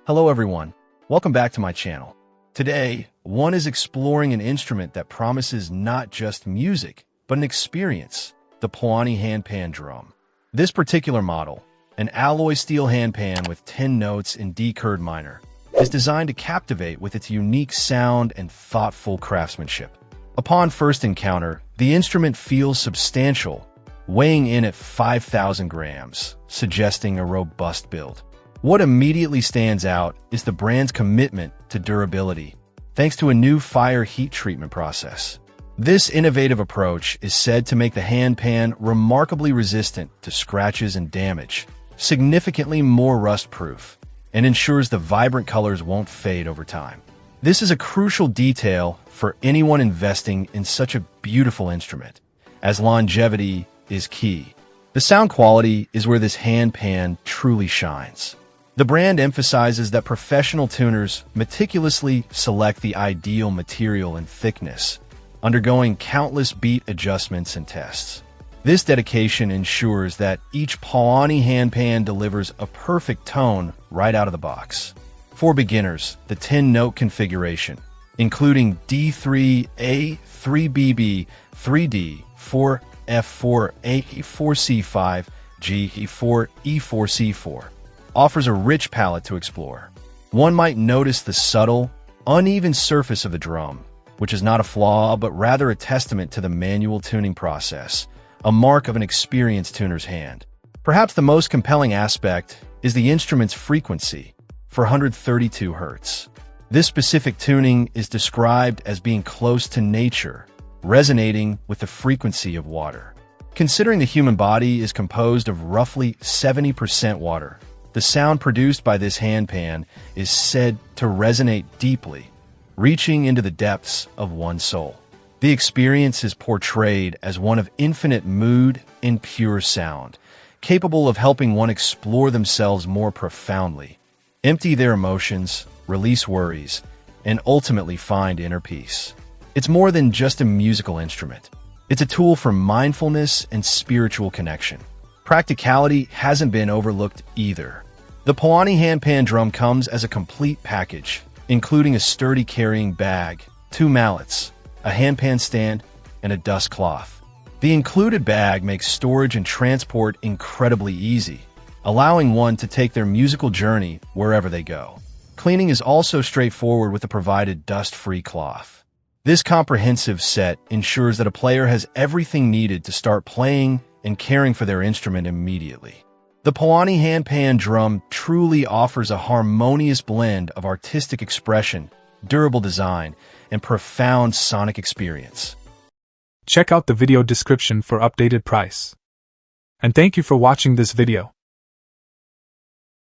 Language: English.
Hello everyone, welcome back to my channel. Today, one is exploring an instrument that promises not just music, but an experience, the PAUANI Handpan drum. This particular model, an alloy steel handpan with 10 notes in D chord minor, is designed to captivate with its unique sound and thoughtful craftsmanship. Upon first encounter, the instrument feels substantial, weighing in at 5,000 grams, suggesting a robust build. What immediately stands out is the brand's commitment to durability, thanks to a new fire heat treatment process. This innovative approach is said to make the handpan remarkably resistant to scratches and damage, significantly more rust-proof, and ensures the vibrant colors won't fade over time. This is a crucial detail for anyone investing in such a beautiful instrument, as longevity is key. The sound quality is where this handpan truly shines. The brand emphasizes that professional tuners meticulously select the ideal material and thickness, undergoing countless beat adjustments and tests. This dedication ensures that each PAUANI handpan delivers a perfect tone right out of the box. For beginners, the 10-note configuration, including D3A, 3BB, 3D, 4F4, A4C5, G4, E4C4, offers a rich palette to explore. One might notice the subtle, uneven surface of the drum, which is not a flaw but rather a testament to the manual tuning process, a mark of an experienced tuner's hand. Perhaps the most compelling aspect is the instrument's frequency, 432 Hz. This specific tuning is described as being close to nature, resonating with the frequency of water. Considering the human body is composed of roughly 70% water, the sound produced by this handpan is said to resonate deeply, reaching into the depths of one's soul. The experience is portrayed as one of infinite mood and pure sound, capable of helping one explore themselves more profoundly, empty their emotions, release worries, and ultimately find inner peace. It's more than just a musical instrument. It's a tool for mindfulness and spiritual connection. Practicality hasn't been overlooked either. The PAUANI handpan drum comes as a complete package, including a sturdy carrying bag, 2 mallets, a handpan stand, and a dust cloth. The included bag makes storage and transport incredibly easy, allowing one to take their musical journey wherever they go. Cleaning is also straightforward with the provided dust-free cloth. This comprehensive set ensures that a player has everything needed to start playing and caring for their instrument immediately. The PAUANI handpan drum truly offers a harmonious blend of artistic expression, durable design, and profound sonic experience. Check out the video description for updated price. And thank you for watching this video.